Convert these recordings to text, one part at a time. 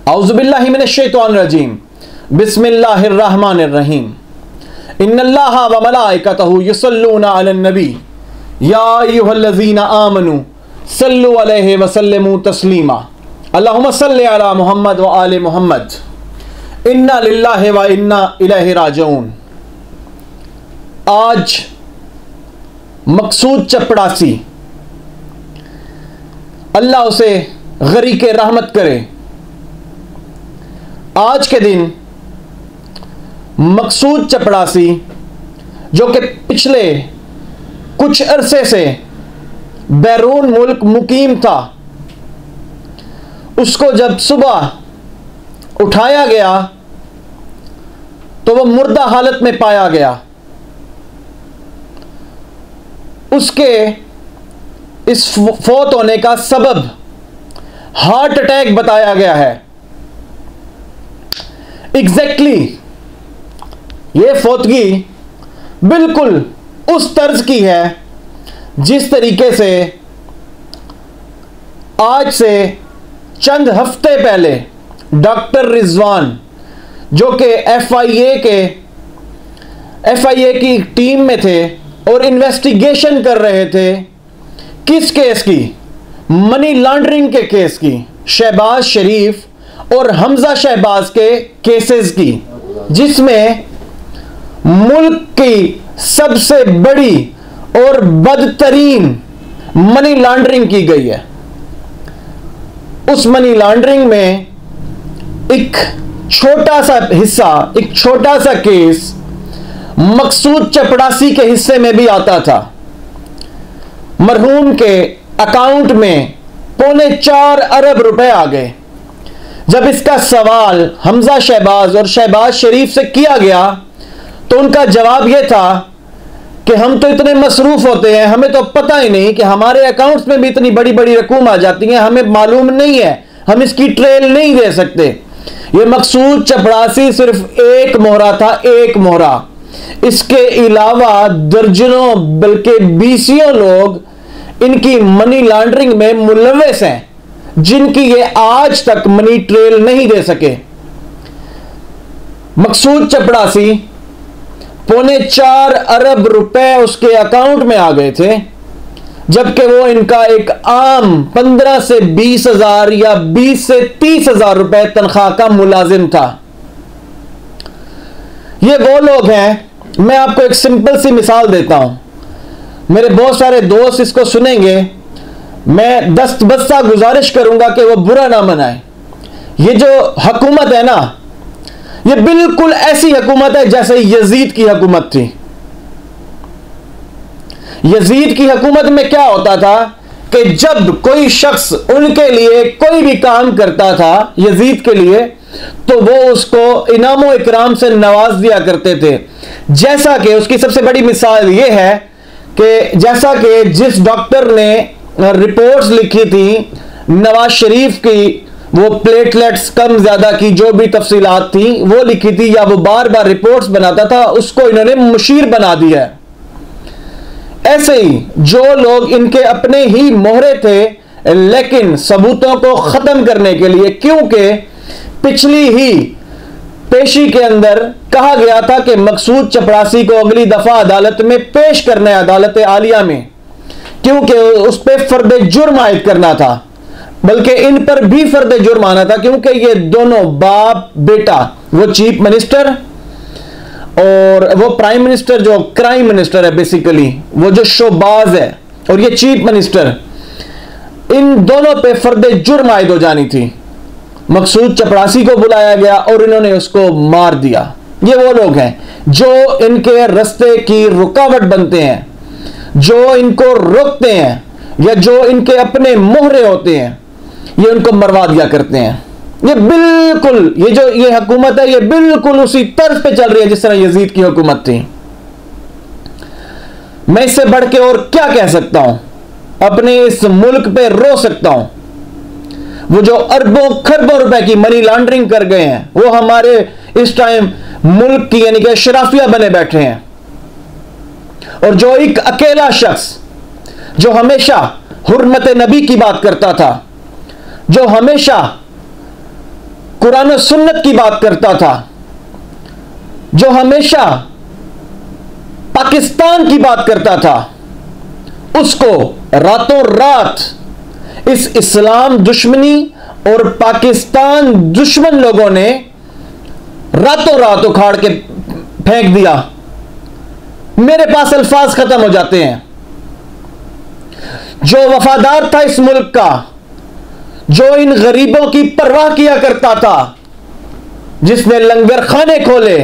औज़ुबिल्लाहि मिनश्शैतानिर्रजीम बिस्मिल्लाहिर्रहमानिर्रहीम इन्नल्लाहा व मलाइकतहु युसल्लूना अलन नबी या अय्युहल्लज़ीना आमनू सल्लु अलैहि व सल्लिमू तस्लीमा अल्लाहुम्मा सल्लि अला मुहम्मद व आले मुहम्मद इन्ना लिल्लाहि व इन्ना इलैहि राजिऊन। आज मकसूद चपड़ासी, अल्लाह उसे गरीक़े रहमत करे, आज के दिन मकसूद चपड़ासी जो कि पिछले कुछ अरसे से बैरून मुल्क मुकीम था, उसको जब सुबह उठाया गया तो वह मुर्दा हालत में पाया गया। उसके इस फौत होने का सबब हार्ट अटैक बताया गया है। एग्जैक्टली ये फौतगी बिल्कुल उस तर्ज की है जिस तरीके से आज से चंद हफ्ते पहले डॉक्टर रिजवान, जो कि एफआईए की टीम में थे और इन्वेस्टिगेशन कर रहे थे, किस केस की? मनी लॉन्ड्रिंग के केस की, शहबाज शरीफ और हमजा शहबाज के केसेस की, जिसमें मुल्क की सबसे बड़ी और बदतरीन मनी लॉन्ड्रिंग की गई है। उस मनी लॉन्ड्रिंग में एक छोटा सा हिस्सा, एक छोटा सा केस मकसूद चपड़ासी के हिस्से में भी आता था। मरहूम के अकाउंट में 4.25 अरब रुपए आ गए। जब इसका सवाल हमजा शहबाज और शहबाज शरीफ से किया गया तो उनका जवाब यह था कि हम तो इतने मसरूफ होते हैं, हमें तो पता ही नहीं कि हमारे अकाउंट्स में भी इतनी बड़ी बड़ी रकूम आ जाती हैं, हमें मालूम नहीं है, हम इसकी ट्रेल नहीं दे सकते। ये मकसूद चपड़ासी सिर्फ एक मोहरा था, एक मोहरा। इसके अलावा दर्जनों बल्कि बीसियों लोग इनकी मनी लॉन्ड्रिंग में मुलव्वस हैं, जिनकी ये आज तक मनी ट्रेल नहीं दे सके। मकसूद चपड़ासी 4.25 अरब रुपए उसके अकाउंट में आ गए थे, जबकि वो इनका एक आम 15 से 20 हजार या 20 से 30 हजार रुपए तनख्वाह का मुलाजिम था। ये वो लोग हैं, मैं आपको एक सिंपल सी मिसाल देता हूं, मेरे बहुत सारे दोस्त इसको सुनेंगे, मैं दस्तबस्ता गुजारिश करूंगा कि वो बुरा ना मनाए। ये जो हुकूमत है ना, ये बिल्कुल ऐसी हुकूमत है जैसे यजीद की हुकूमत थी। यजीद की हुकूमत में क्या होता था कि जब कोई शख्स उनके लिए कोई भी काम करता था, यजीद के लिए, तो वो उसको इनामो इकराम से नवाज दिया करते थे। जैसा कि उसकी सबसे बड़ी मिसाल ये है कि जैसा कि जिस डॉक्टर ने रिपोर्ट्स लिखी थी नवाज शरीफ की, वो प्लेटलेट्स कम ज्यादा की जो भी तफसीलात थी वो लिखी थी, या वो बार बार रिपोर्ट्स बनाता था, उसको इन्होंने मुशीर बना दिया है। ऐसे ही जो लोग इनके अपने ही मोहरे थे, लेकिन सबूतों को खत्म करने के लिए, क्योंकि पिछली ही पेशी के अंदर कहा गया था कि मकसूद चपड़ासी को अगली दफा अदालत में पेश करना है, अदालत आलिया में, क्योंकि उस पर फर्द जुर्म आयद करना था, बल्कि इन पर भी फर्द जुर्म आना था, क्योंकि ये दोनों बाप बेटा, वो चीफ मिनिस्टर और वो प्राइम मिनिस्टर, जो क्राइम मिनिस्टर है बेसिकली, वो जो शोबाज है, और ये चीफ मिनिस्टर, इन दोनों पे फर्द जुर्म आयद हो जानी थी। मकसूद चपड़ासी को बुलाया गया और इन्होंने उसको मार दिया। ये वो लोग हैं जो इनके रास्ते की रुकावट बनते हैं, जो इनको रोकते हैं, या जो इनके अपने मोहरे होते हैं, ये उनको मरवा दिया करते हैं। ये बिल्कुल, ये जो ये हुकूमत है, ये बिल्कुल उसी तर्ज पे चल रही है जिस तरह यजीद की हुकूमत थी। मैं इससे बढ़ के और क्या कह सकता हूं? अपने इस मुल्क पे रो सकता हूं। वो जो अरबों खरबों रुपए की मनी लॉन्ड्रिंग कर गए हैं, वो हमारे इस टाइम मुल्क की यानी कि शराफिया बने बैठे हैं। और जो एक अकेला शख्स जो हमेशा हुर्मत नबी की बात करता था, जो हमेशा कुरान और सुन्नत की बात करता था, जो हमेशा पाकिस्तान की बात करता था, उसको रातों रात इस इस्लाम दुश्मनी और पाकिस्तान दुश्मन लोगों ने रातों रात उखाड़ के फेंक दिया। मेरे पास अल्फाज खत्म हो जाते हैं। जो वफादार था इस मुल्क का, जो इन गरीबों की परवाह किया करता था, जिसने लंगर खाने खोले,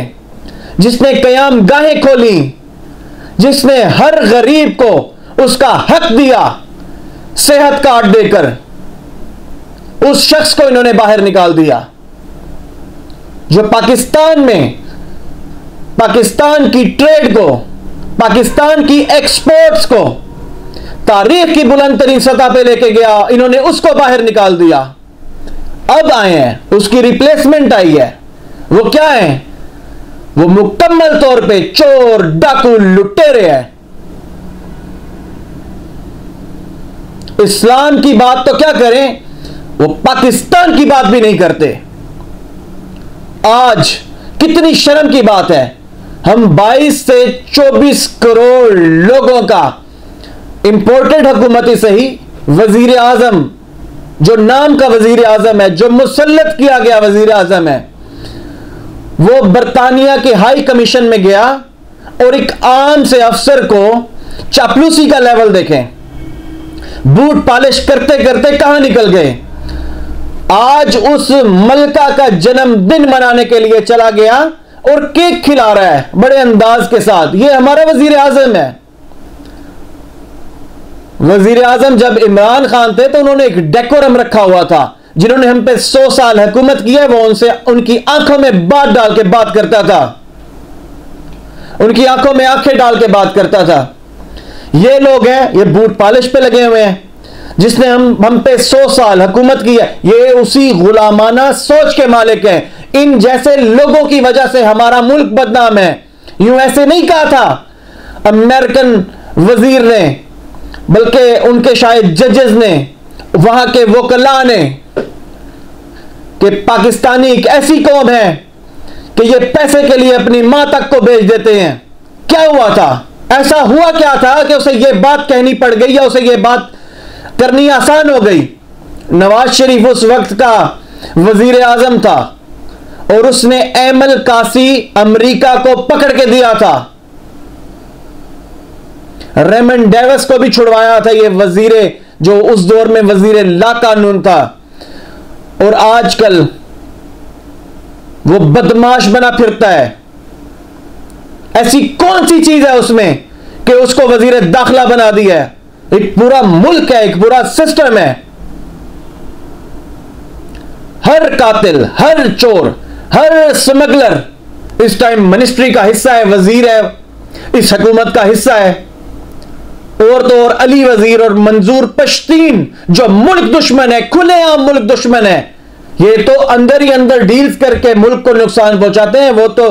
जिसने कयाम गाहें खोली, जिसने हर गरीब को उसका हक दिया सेहत कार्ड देकर, उस शख्स को इन्होंने बाहर निकाल दिया। जो पाकिस्तान में पाकिस्तान की ट्रेड को, पाकिस्तान की एक्सपोर्ट्स को तारीख की बुलंद तरीन सतह पे लेके गया, इन्होंने उसको बाहर निकाल दिया। अब आए हैं, उसकी रिप्लेसमेंट आई है। वो क्या है? वो मुकम्मल तौर पे चोर, डाकू, लुटेरे हैं। इस्लाम की बात तो क्या करें, वो पाकिस्तान की बात भी नहीं करते। आज कितनी शर्म की बात है, हम 22 से 24 करोड़ लोगों का इंपोर्टेड हुकूमती सही वजीर आजम, जो नाम का वजीर आजम है, जो मुसल्लत किया गया वजीर आजम है, वो बरतानिया के हाई कमीशन में गया और एक आम से अफसर को चापलूसी का लेवल देखें, बूट पॉलिश करते करते कहां निकल गए। आज उस मलका का जन्मदिन मनाने के लिए चला गया और केक खिला रहा है बड़े अंदाज के साथ। यह हमारा वजीर आजम है। वजीर आजम जब इमरान खान थे तो उन्होंने एक डेकोरम रखा हुआ था। जिन्होंने हम पे 100 साल हुकूमत की है, वो उनसे उनकी आंखों में बात डाल के बात करता था, उनकी आंखों में आंखें डाल के बात करता था। ये लोग हैं, ये बूट पॉलिश पे लगे हुए हैं। जिसने हम पे 100 साल हुकूमत की है, ये उसी गुलामाना सोच के मालिक हैं। इन जैसे लोगों की वजह से हमारा मुल्क बदनाम है। यूं ऐसे नहीं कहा था अमेरिकन वजीर ने, बल्कि उनके शायद जजेस ने, वहां के वकला ने, कि पाकिस्तानी एक ऐसी कौम है कि ये पैसे के लिए अपनी मां तक को बेच देते हैं। क्या हुआ था? ऐसा हुआ क्या था कि उसे ये बात कहनी पड़ गई या उसे ये बात करनी आसान हो गई? नवाज शरीफ उस वक्त का वजीर आजम था और उसने एमल कासी अमेरिका को पकड़ के दिया था। रेमंड डेविस को भी छुड़वाया था, ये वजीरे जो उस दौर में वजीर ला कानून था। और आजकल वो बदमाश बना फिरता है। ऐसी कौन सी चीज है उसमें कि उसको वजीर दाखिला बना दिया है? एक पूरा मुल्क है, एक पूरा सिस्टम है। हर कातिल, हर चोर, हर स्मगलर इस टाइम मिनिस्ट्री का हिस्सा है, वजीर है, इस हुकूमत का हिस्सा है। और तो और अली वजीर और मंजूर पश्तीन जो मुल्क दुश्मन है, खुलेआम मुल्क दुश्मन है, ये तो अंदर ही अंदर डील्स करके मुल्क को नुकसान पहुंचाते हैं। वो तो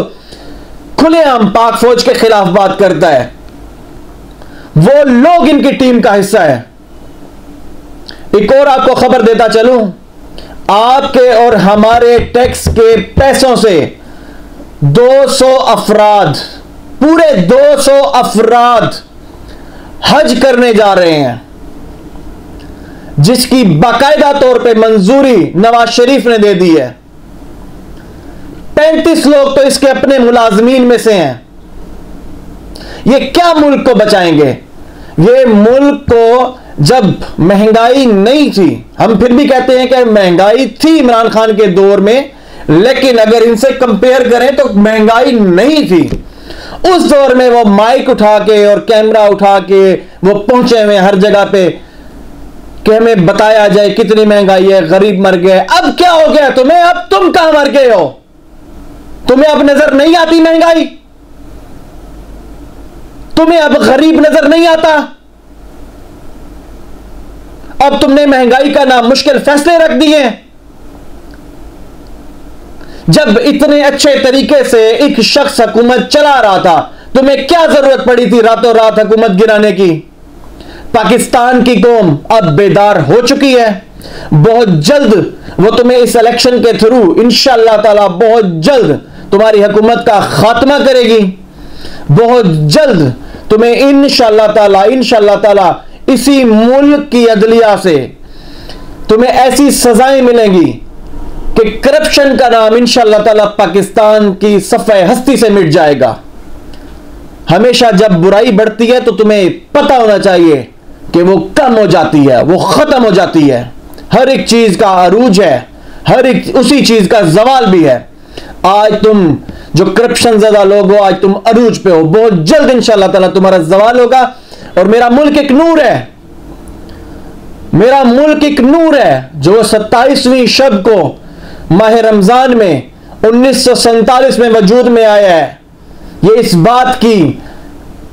खुलेआम पाक फौज के खिलाफ बात करता है। वो लोग इनकी टीम का हिस्सा है। एक और आपको खबर देता चलूं, आपके और हमारे टैक्स के पैसों से 200 अफराद, पूरे 200 अफराद हज करने जा रहे हैं, जिसकी बाकायदा तौर पे मंजूरी नवाज शरीफ ने दे दी है। 35 लोग तो इसके अपने मुलाजमीन में से हैं। ये क्या मुल्क को बचाएंगे? ये मुल्क को, जब महंगाई नहीं थी, हम फिर भी कहते हैं कि महंगाई थी इमरान खान के दौर में, लेकिन अगर इनसे कंपेयर करें तो महंगाई नहीं थी। उस दौर में वो माइक उठा के और कैमरा उठा के वो पहुंचे हुए हर जगह पे कि हमें बताया जाए कितनी महंगाई है, गरीब मर गए। अब क्या हो गया तुम्हें? अब तुम कहां मर गए हो? तुम्हें अब नजर नहीं आती महंगाई? तुम्हें अब गरीब नजर नहीं आता? अब तुमने महंगाई का नाम मुश्किल फैसले रख दिए। जब इतने अच्छे तरीके से एक शख्स हुकूमत चला रहा था, तुम्हें क्या जरूरत पड़ी थी रातों रात हुकूमत गिराने की? पाकिस्तान की कौम अब बेदार हो चुकी है। बहुत जल्द वो तुम्हें इस इलेक्शन के थ्रू इंशाअल्लाह ताला बहुत जल्द तुम्हारी हुकूमत का खात्मा करेगी। बहुत जल्द तुम्हें इंशाअल्लाह ताला इसी मुल्क की अदलिया से तुम्हें ऐसी सजाएं मिलेंगी कि करप्शन का नाम इंशाअल्लाह ताला पाकिस्तान की सफ़े हस्ती से मिट जाएगा। हमेशा जब बुराई बढ़ती है तो तुम्हें पता होना चाहिए कि वो कम हो जाती है, वो खत्म हो जाती है। हर एक चीज का अरूज है, हर एक उसी चीज का जवाल भी है। आज तुम जो करप्शन ज़्यादा लोग हो, आज तुम अरूज पे हो, बहुत जल्द इंशाअल्लाह ताला तुम्हारा जवाल होगा। और मेरा मुल्क एक नूर है, मेरा मुल्क एक नूर है जो 27वीं शब को माह रमजान में 1947 में वजूद में आया है। ये इस बात की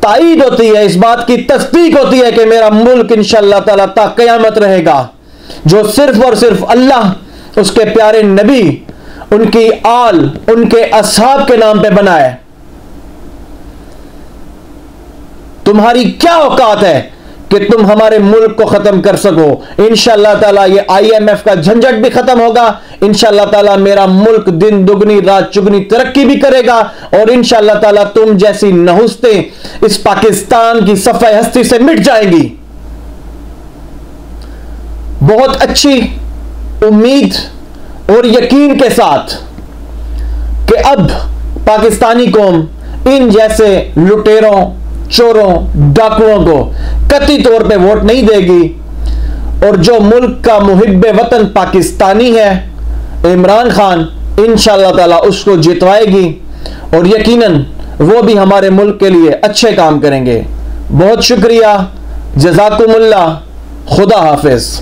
ताईद होती है, इस बात की तस्दीक होती है कि मेरा मुल्क इंशाअल्लाह ताला ता क़यामत रहेगा, जो सिर्फ और सिर्फ अल्लाह, उसके प्यारे नबी, उनकी आल, उनके असहाब के नाम पे बना है। तुम्हारी क्या औकात है कि तुम हमारे मुल्क को खत्म कर सको। इंशाअल्लाह ताला ये IMF का झंझट भी खत्म होगा। इंशाअल्लाह ताला मेरा मुल्क दिन दुगनी रात चुगनी तरक्की भी करेगा। और इंशाअल्लाह ताला तुम जैसी नहुस्तें इस पाकिस्तान की सफ़े हस्ती से मिट जाएंगी। बहुत अच्छी उम्मीद और यकीन के साथ कि अब पाकिस्तानी कौम इन जैसे लुटेरों, चोरों, डाकुओं को कतई तौर पे वोट नहीं देगी। और जो मुल्क का मुहिब्बे वतन पाकिस्तानी है, इमरान खान, इंशाअल्लाह ताला उसको जितवाएगी और यकीनन वो भी हमारे मुल्क के लिए अच्छे काम करेंगे। बहुत शुक्रिया, जज़ाकुमुल्लाह, खुदा हाफिज।